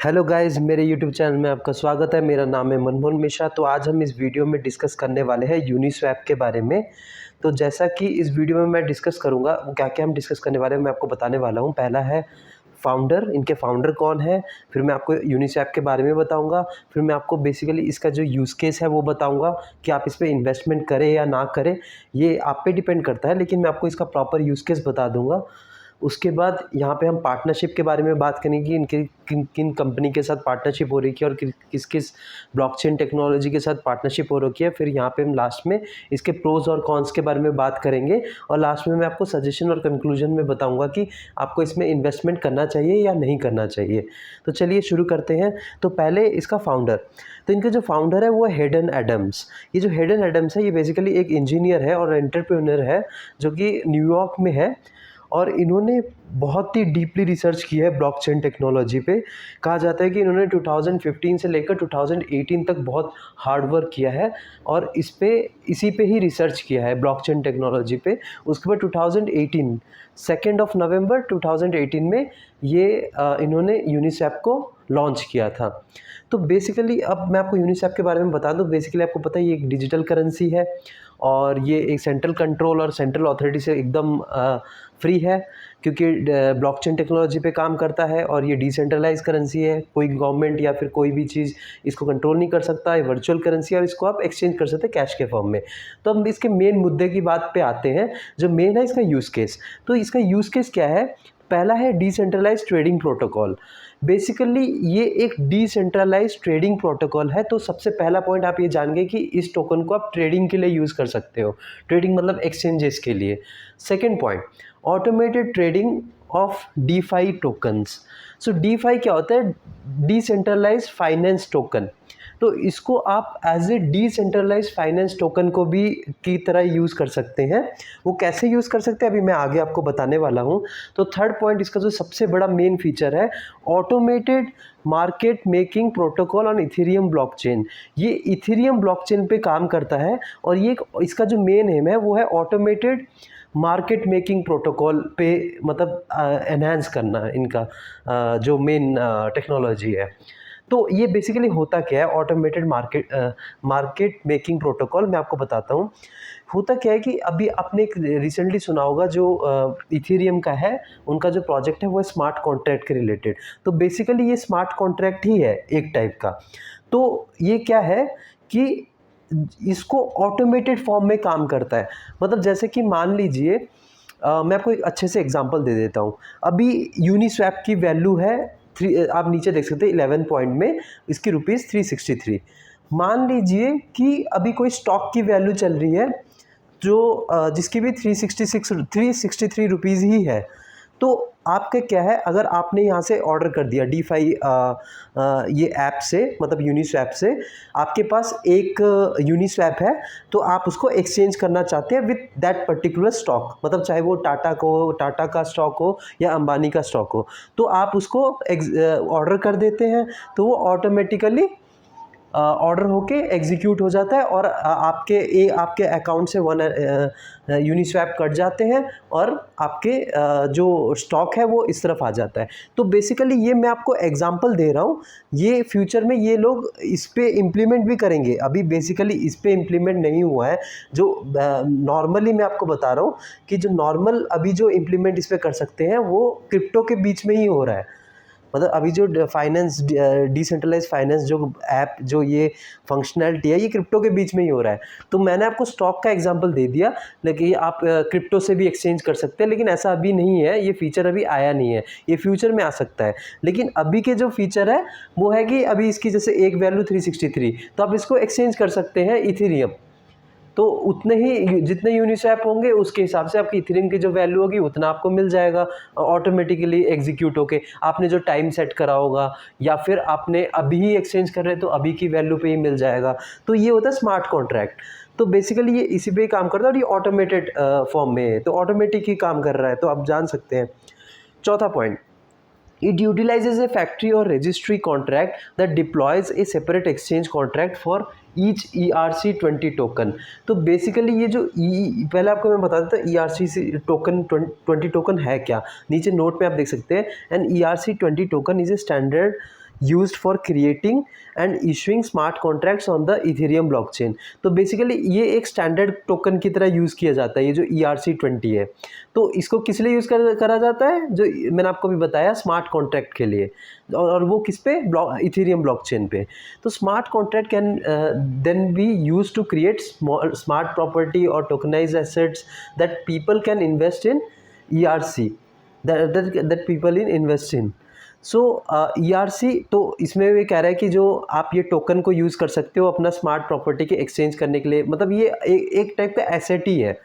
Hello guys, मेरे YouTube channel में आपका स्वागत है। मेरा नाम है मनमोहन मिश्रा। तो आज हम इस वीडियो में डिस्कस करने वाले हैं यूनिस्वैप के बारे में। तो जैसा कि इस वीडियो में मैं डिस्कस करूंगा, क्या क्या हम डिस्कस करने वाले हैं मैं आपको बताने वाला हूं। पहला है फाउंडर, इनके फाउंडर कौन है, फिर मैं आपको यूनिस्वैप के बारे में बताऊंगा, फिर मैं आपको बेसिकली इसका जो यूज़ केस है वो बताऊंगा कि आप इस पर इन्वेस्टमेंट करें या ना करें, ये आप पे डिपेंड करता है, लेकिन मैं आपको इसका प्रॉपर यूज़ केस बता दूंगा। उसके बाद यहाँ पे हम पार्टनरशिप के बारे में बात करेंगे कि इनके किन किन कंपनी के साथ पार्टनरशिप हो रही है और किस किस ब्लॉकचेन टेक्नोलॉजी के साथ पार्टनरशिप हो रखी है। फिर यहाँ पे हम लास्ट में इसके प्रोज और कॉन्स के बारे में बात करेंगे और लास्ट में मैं आपको सजेशन और कंक्लूजन में बताऊंगा कि आपको इसमें इन्वेस्टमेंट करना चाहिए या नहीं करना चाहिए। तो चलिए शुरू करते हैं। तो पहले इसका फाउंडर, तो इनका जो फाउंडर है वो है हेडन एडम्स। ये जो हेडन एडम्स है ये बेसिकली एक इंजीनियर है और एंटरप्रेन्योर है जो कि न्यूयॉर्क में है, और इन्होंने बहुत ही डीपली रिसर्च की है ब्लॉकचेन टेक्नोलॉजी पे। कहा जाता है कि इन्होंने 2015 से लेकर 2018 तक बहुत हार्ड वर्क किया है और इसी पे ही रिसर्च किया है ब्लॉकचेन टेक्नोलॉजी पे। उसके बाद 2018 2 नवंबर 2018 में ये इन्होंने यूनिस्वैप को लॉन्च किया था। तो बेसिकली अब मैं आपको यूनिस्वैप के बारे में बता दूं। बेसिकली आपको पता है ये एक डिजिटल करेंसी है और ये एक सेंट्रल कंट्रोल और सेंट्रल अथॉरिटी से एकदम फ्री है, क्योंकि ब्लॉकचेन टेक्नोलॉजी पे काम करता है और ये डिसेंट्रलाइज करेंसी है। कोई गवर्नमेंट या फिर कोई भी चीज़ इसको कंट्रोल नहीं कर सकता। ये वर्चुअल करेंसी है और इसको आप एक्सचेंज कर सकते हैं कैश के फॉर्म में। तो हम इसके मेन मुद्दे की बात पे आते हैं। जो मेन है इसका यूज़ केस। तो इसका यूज़ केस क्या है? पहला है डिसेंट्रलाइज ट्रेडिंग प्रोटोकॉल। बेसिकली ये एक डिसेंट्रलाइज ट्रेडिंग प्रोटोकॉल है। तो सबसे पहला पॉइंट आप ये जान गए कि इस टोकन को आप ट्रेडिंग के लिए यूज़ कर सकते हो। ट्रेडिंग मतलब एक्सचेंजेस के लिए। Second point, automated trading of DeFi tokens. So DeFi क्या होता है? Decentralize finance token. तो इसको आप as a decentralize finance token को भी की तरह यूज़ कर सकते हैं। वो कैसे यूज़ कर सकते हैं अभी मैं आगे आपको बताने वाला हूँ। तो थर्ड पॉइंट, इसका जो सबसे बड़ा मेन फीचर है, automated market making protocol on Ethereum blockchain. ये इथेरियम ब्लॉकचेन पे काम करता है और ये इसका जो मेन एम है वो है ऑटोमेटेड मार्केट मेकिंग प्रोटोकॉल पे, मतलब एनहांस करना इनका जो मेन टेक्नोलॉजी है। तो ये बेसिकली होता क्या है ऑटोमेटेड मार्केट मेकिंग प्रोटोकॉल? मैं आपको बताता हूँ। होता क्या है कि अभी आपने एक रिसेंटली सुना होगा जो इथेरियम का है, उनका जो प्रोजेक्ट है वो है स्मार्ट कॉन्ट्रैक्ट के रिलेटेड। तो बेसिकली ये स्मार्ट कॉन्ट्रैक्ट ही है एक टाइप का। तो ये क्या है कि इसको ऑटोमेटेड फॉर्म में काम करता है। मतलब जैसे कि मान लीजिए मैं आपको एक अच्छे से एग्जांपल दे देता हूँ। अभी यूनिस्वैप की वैल्यू है आप नीचे देख सकते हैं 11 पॉइंट में इसकी ₹363। मान लीजिए कि अभी कोई स्टॉक की वैल्यू चल रही है जो जिसकी भी 363 रुपीज़ ही है। तो आपका क्या है, अगर आपने यहाँ से ऑर्डर कर दिया डीफाई ये ऐप से, मतलब यूनिस्वैप से, आपके पास एक यूनिस्वैप है, तो आप उसको एक्सचेंज करना चाहते हैं विथ दैट पर्टिकुलर स्टॉक, मतलब चाहे वो टाटा का स्टॉक हो या अंबानी का स्टॉक हो, तो आप उसको ऑर्डर कर देते हैं, तो वो ऑटोमेटिकली ऑर्डर होके एग्जीक्यूट हो जाता है और आपके अकाउंट से यूनिस्वैप कट जाते हैं और आपके जो स्टॉक है वो इस तरफ आ जाता है। तो बेसिकली ये मैं आपको एग्जांपल दे रहा हूँ। ये फ्यूचर में ये लोग इस पे इम्प्लीमेंट भी करेंगे। अभी बेसिकली इस पे इम्प्लीमेंट नहीं हुआ है। जो नॉर्मली मैं आपको बता रहा हूँ कि जो नॉर्मल अभी जो इम्प्लीमेंट इस पर कर सकते हैं वो क्रिप्टो के बीच में ही हो रहा है। मतलब अभी जो फाइनेंस डिसेंट्रलाइज फाइनेंस जो ऐप जो ये फंक्शनैलिटी है ये क्रिप्टो के बीच में ही हो रहा है। तो मैंने आपको स्टॉक का एग्जांपल दे दिया, लेकिन आप क्रिप्टो से भी एक्सचेंज कर सकते हैं, लेकिन ऐसा अभी नहीं है। ये फीचर अभी आया नहीं है, ये फ्यूचर में आ सकता है। लेकिन अभी के जो फीचर है वो है कि अभी इसकी जैसे एक वैल्यू 363, तो आप इसको एक्सचेंज कर सकते हैं इथेरियम। तो उतने ही जितने यूनिस्वैप होंगे उसके हिसाब से आपकी इथेरियम की जो वैल्यू होगी उतना आपको मिल जाएगा ऑटोमेटिकली एग्जीक्यूट होके। आपने जो टाइम सेट करा होगा या फिर आपने अभी ही एक्सचेंज कर रहे हैं तो अभी की वैल्यू पे ही मिल जाएगा। तो ये होता है स्मार्ट कॉन्ट्रैक्ट। तो बेसिकली ये इसी पे काम करता है और ये ऑटोमेटेड फॉर्म में है, तो ऑटोमेटिक ही काम कर रहा है, तो आप जान सकते हैं। चौथा point, it utilizes a factory or registry contract that deploys a separate exchange contract for each ERC20 token. तो बेसिकली ये जो पहले आपको मैं बता देता हूँ ERC टोकन 20 टोकन है क्या। नीचे नोट में आप देख सकते हैं। And ERC20 token is a standard used for creating and issuing smart contracts on the Ethereum blockchain. तो बेसिकली ये एक स्टैंडर्ड टोकन की तरह यूज़ किया जाता है, ये जो ERC-20 है। तो इसको किस लिए यूज़ करा जाता है, जो मैंने आपको भी बताया, स्मार्ट कॉन्ट्रैक्ट के लिए, और वो किस पे, इथेरियम ब्लॉकचेन पे। तो smart contract can then be use to create smart property और tokenize assets that people can invest in ERC, that people in invest in। So ERC, तो इसमें ये कह रहा है कि जो आप ये टोकन को यूज़ कर सकते हो अपना स्मार्ट प्रॉपर्टी के एक्सचेंज करने के लिए, मतलब ये एक टाइप का एसेट ही है,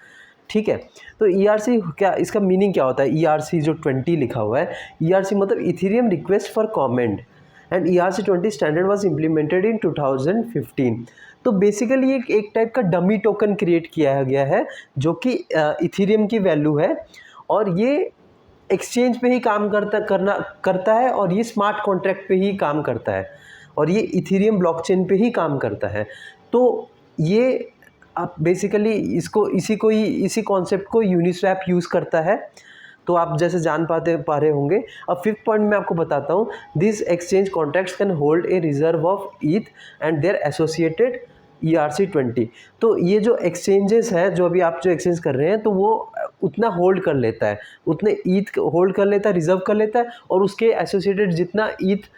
ठीक है। तो ERC क्या, इसका मीनिंग क्या होता है, ERC जो 20 लिखा हुआ है, ERC मतलब Ethereum request for comment, and ERC-20 standard was implemented in 2015। तो बेसिकली एक टाइप का डमी टोकन क्रिएट किया गया है जो कि इथेरियम की वैल्यू है, और ये एक्सचेंज पे ही काम करता है, और ये स्मार्ट कॉन्ट्रैक्ट पे ही काम करता है, और ये इथेरियम ब्लॉकचेन पे ही काम करता है। तो ये आप बेसिकली इसी कॉन्सेप्ट को यूनिस्वैप यूज़ करता है। तो आप जैसे जान पा रहे होंगे। अब 5th पॉइंट मैं आपको बताता हूँ, this exchange contracts can hold a reserve of ETH and their associated ERC-20। तो ये जो एक्सचेंजेस हैं, जो अभी आप जो एक्सचेंज कर रहे हैं, तो वो उतना होल्ड कर लेता है, उतने ईथ होल्ड कर लेता है, रिजर्व कर लेता है, और उसके एसोसिएटेड जितना ईथ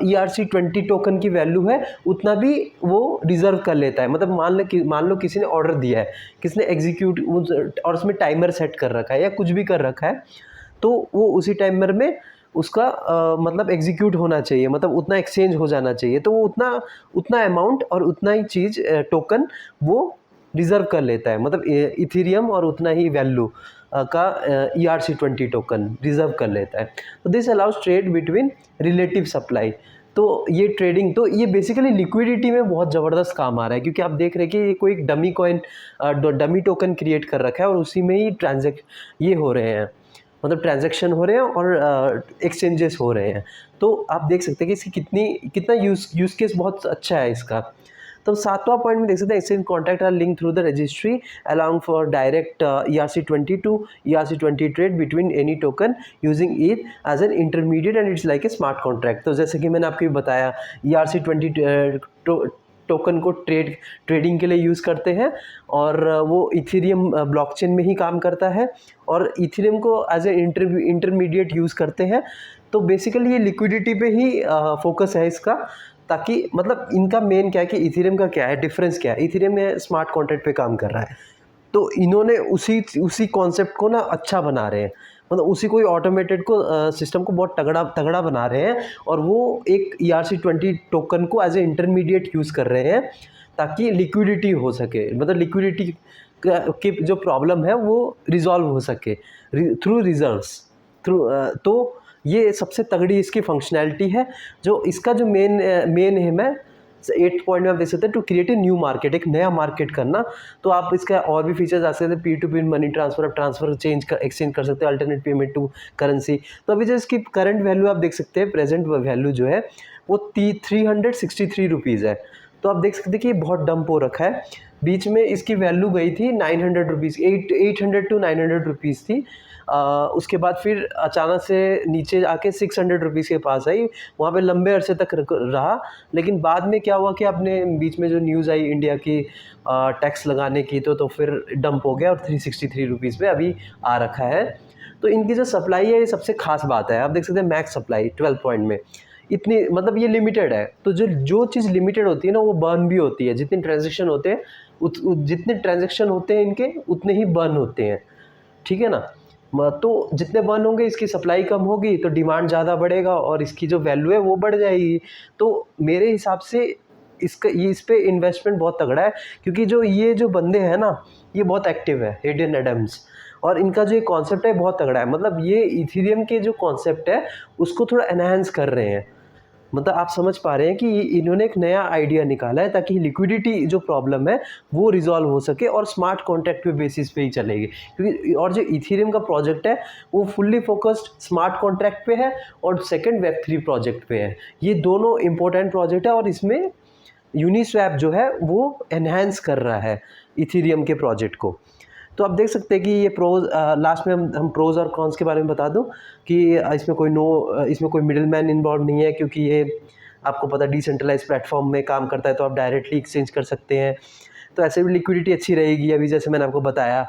ERC-20 टोकन की वैल्यू है उतना भी वो रिजर्व कर लेता है। मतलब मान लो किसी ने ऑर्डर दिया है, किसी ने एग्जीक्यूट, और उसमें टाइमर सेट कर रखा है या कुछ भी कर रखा है, तो वो उसी टाइमर में उसका मतलब एग्जीक्यूट होना चाहिए, मतलब उतना एक्सचेंज हो जाना चाहिए। तो वो उतना अमाउंट और उतना ही चीज़ टोकन वो रिजर्व कर लेता है, मतलब इथेरियम और उतना ही वैल्यू का ERC-20 टोकन रिजर्व कर लेता है। तो this allows trade between relative supply. तो ये ट्रेडिंग, तो ये बेसिकली लिक्विडिटी में बहुत ज़बरदस्त काम आ रहा है, क्योंकि आप देख रहे हैं कि ये कोई dummy coin, dummy token create कर रखा है, और उसी में ही ये हो रहे हैं, मतलब ट्रांजैक्शन हो रहे हैं और एक्सचेंजेस हो रहे हैं। तो आप देख सकते हैं कि इसकी कितना यूज़ केस बहुत अच्छा है इसका। तो 7वां पॉइंट में देख सकते हैं, exchange contract are link through the registry allowing for direct ERC-20 to ERC-20 trade between any token using ETH as an intermediate and it's like a smart contract. तो जैसे कि मैंने आपको बताया, ERC-20 टोकन को ट्रेडिंग के लिए use करते हैं, और वो इथेरियम ब्लॉकचेन में ही काम करता है, और इथेरियम को एज ए इंटरमीडिएट यूज़ करते हैं। तो बेसिकली ये लिक्विडिटी पे ही फोकस है इसका, ताकि मतलब इनका मेन क्या है कि इथेरियम का क्या है, डिफरेंस क्या है, इथेरियम में स्मार्ट कॉन्ट्रैक्ट पे काम कर रहा है, तो इन्होंने उसी कॉन्सेप्ट को ना अच्छा बना रहे हैं, मतलब उसी को ऑटोमेटेड को सिस्टम को बहुत तगड़ा बना रहे हैं, और वो एक ERC-20 टोकन को एज ए इंटरमीडिएट यूज़ कर रहे हैं, ताकि लिक्विडिटी हो सके, मतलब लिक्विडिटी की जो प्रॉब्लम है वो रिजॉल्व हो सके थ्रू रिजर्व्स, तो ये सबसे तगड़ी इसकी फंक्शनैलिटी है। जो इसका जो मेन एम है, 8th पॉइंट में आप देख सकते हैं, to create a new market, एक नया मार्केट करना। तो आप इसका और भी फीचर्स आ सकते हैं, P2P मनी ट्रांसफर, आप ट्रांसफर एक्सचेंज कर सकते हैं, अल्टरनेट पेमेंट टू करेंसी। तो अभी जो इसकी करंट वैल्यू आप देख सकते हैं, प्रेजेंट वैल्यू जो है वो 363 रुपीज़ है। तो आप देख सकते हैं कि ये बहुत डंप हो रखा है। बीच में इसकी वैल्यू गई थी 900 रुपीज़, 800 to 900 रुपीज़ थी। उसके बाद फिर अचानक से नीचे आके 600 रुपीज़ के पास आई, वहाँ पे लंबे अरसे तक रहा। लेकिन बाद में क्या हुआ कि आपने बीच में जो न्यूज़ आई इंडिया की टैक्स लगाने की, तो फिर डंप हो गया और 363 रुपीज़ पे अभी आ रखा है। तो इनकी जो सप्लाई है, ये सबसे खास बात है। आप देख सकते हैं मैक्स सप्लाई 12 पॉइंट में इतनी, मतलब ये लिमिटेड है। तो जो चीज़ लिमिटेड होती है ना, वो बर्न भी होती है। जितने ट्रांजेक्शन होते हैं जितने ट्रांजेक्शन होते हैं इनके, उतने ही बर्न होते हैं, ठीक है ना। तो जितने बर्न होंगे, इसकी सप्लाई कम होगी तो डिमांड ज़्यादा बढ़ेगा, और इसकी जो वैल्यू है वो बढ़ जाएगी। तो मेरे हिसाब से इस पे इन्वेस्टमेंट बहुत तगड़ा है, क्योंकि ये जो बंदे हैं ना, ये बहुत एक्टिव है, हेडन एडम्स, और इनका जो एक कॉन्सेप्ट है बहुत तगड़ा है। मतलब ये इथेरियम के जो कॉन्सेप्ट है उसको थोड़ा एनहांस कर रहे हैं। मतलब आप समझ पा रहे हैं कि इन्होंने एक नया आइडिया निकाला है, ताकि लिक्विडिटी जो प्रॉब्लम है वो रिजॉल्व हो सके, और स्मार्ट कॉन्ट्रैक्ट पे बेसिस पे ही चलेगी। क्योंकि और जो इथेरियम का प्रोजेक्ट है वो फुल्ली फोकस्ड स्मार्ट कॉन्ट्रैक्ट पे है, और सेकंड Web3 प्रोजेक्ट पे है। ये दोनों इंपॉर्टेंट प्रोजेक्ट है, और इसमें यूनिस्वैप जो है वो एनहांस कर रहा है इथेरियम के प्रोजेक्ट को। तो आप देख सकते हैं कि ये प्रोज लास्ट में हम प्रोज और कॉन्स के बारे में बता दूं कि इसमें कोई मिडिल मैन इन्वॉल्व नहीं है, क्योंकि ये आपको पता डिसेंट्रलाइज प्लेटफॉर्म में काम करता है, तो आप डायरेक्टली एक्सचेंज कर सकते हैं। तो ऐसे भी लिक्विडिटी अच्छी रहेगी अभी जैसे मैंने आपको बताया।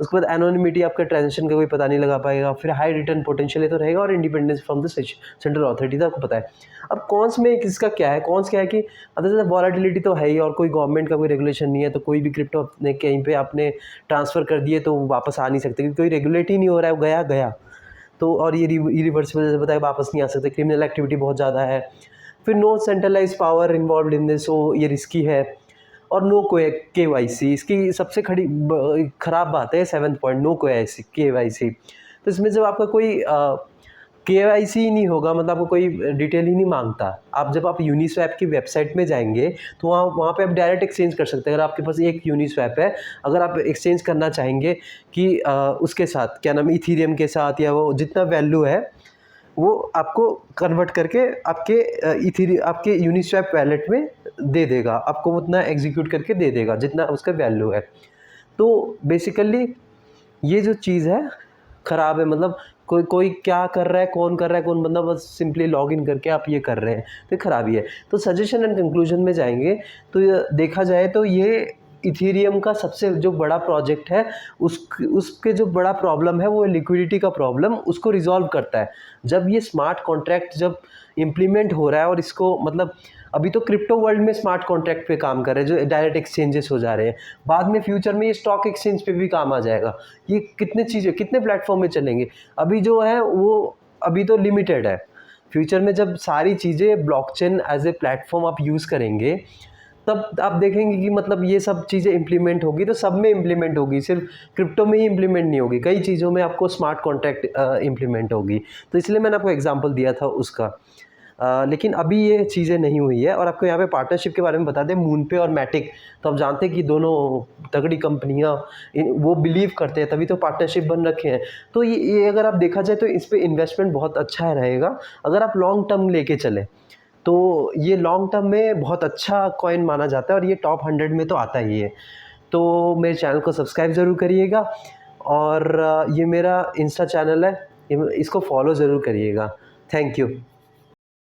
उसके बाद एनोनिमिटी, आपका ट्रांजेक्शन का कोई पता नहीं लगा पाएगा। फिर हाई रिटर्न पोटेंशियल ये तो रहेगा, और independence from the central authority, आपको पता है। अब कॉन्स में किसका क्या है, कॉन्स क्या है कि अदर वॉलेटिलिटी तो है ही, और कोई गवर्नमेंट का कोई रेगुलेशन नहीं है, तो कोई भी क्रिप्टो अपने कहीं पे आपने ट्रांसफ़र कर दिए तो वापस आ नहीं सकते, क्योंकि कोई रेगुलेट ही नहीं हो रहा है, वो गया गया। तो और ये रिवर्सिबल जैसे बताया, वापस नहीं आ सकते। क्रिमिनल एक्टिविटी बहुत ज़्यादा है। फिर no centralize power involve in this, so ये रिस्की है। और नो KYC, इसकी सबसे ख़राब बात है 7th पॉइंट, नो KYC। तो इसमें जब आपका कोई KYC ही नहीं होगा, मतलब आपको कोई डिटेल ही नहीं मांगता। आप जब आप यूनिस्वैप की वेबसाइट में जाएंगे तो वहाँ पे आप डायरेक्ट एक्सचेंज कर सकते हैं। अगर आपके पास एक यूनिस्वैप है, अगर आप एक्सचेंज करना चाहेंगे कि उसके साथ क्या नाम, इथीरियम के साथ, या वो जितना वैल्यू है वो आपको कन्वर्ट करके आपके यूनिस्वैप वैलेट में दे देगा, आपको उतना एग्जीक्यूट करके दे देगा जितना उसका वैल्यू है। तो बेसिकली ये जो चीज़ है ख़राब है, मतलब कोई क्या कर रहा है, कौन कर रहा है, कौन बंदा बस सिंपली लॉगिन करके आप ये कर रहे हैं, तो खराबी है। तो सजेशन एंड कंक्लूजन में जाएंगे तो देखा जाए तो ये इथीरियम का सबसे जो बड़ा प्रोजेक्ट है, उसके जो बड़ा प्रॉब्लम है वो लिक्विडिटी का प्रॉब्लम, उसको रिजॉल्व करता है। जब ये स्मार्ट कॉन्ट्रैक्ट जब इम्प्लीमेंट हो रहा है, और इसको मतलब अभी तो क्रिप्टो वर्ल्ड में स्मार्ट कॉन्ट्रैक्ट पे काम कर रहे हैं जो डायरेक्ट एक्सचेंजेस हो जा रहे हैं, बाद में फ्यूचर में ये स्टॉक एक्सचेंज पे भी काम आ जाएगा। ये कितने प्लेटफॉर्म में चलेंगे, अभी जो है वो अभी तो लिमिटेड है। फ्यूचर में जब सारी चीज़ें ब्लॉकचेन एज ए प्लेटफॉर्म आप यूज़ करेंगे, तब आप देखेंगे कि मतलब ये सब चीज़ें इम्प्लीमेंट होगी, तो सब में इम्प्लीमेंट होगी, सिर्फ क्रिप्टो में ही इम्प्लीमेंट नहीं होगी, कई चीज़ों में आपको स्मार्ट कॉन्ट्रैक्ट इम्प्लीमेंट होगी। तो इसलिए मैंने आपको एग्जांपल दिया था उसका। लेकिन अभी ये चीज़ें नहीं हुई है। और आपको यहाँ पे पार्टनरशिप के बारे में बता दें, मूनपे और मैटिक, तो आप जानते हैं कि दोनों तगड़ी कंपनियाँ वो बिलीव करते हैं, तभी तो पार्टनरशिप बन रखे हैं। तो ये अगर आप देखा जाए तो इस पर इन्वेस्टमेंट बहुत अच्छा रहेगा अगर आप लॉन्ग टर्म लेके चलें, तो ये लॉन्ग टर्म में बहुत अच्छा कॉइन माना जाता है, और ये टॉप 100 में तो आता ही है। तो मेरे चैनल को सब्सक्राइब ज़रूर करिएगा, और ये मेरा इंस्टा चैनल है, इसको फॉलो ज़रूर करिएगा। Thank you.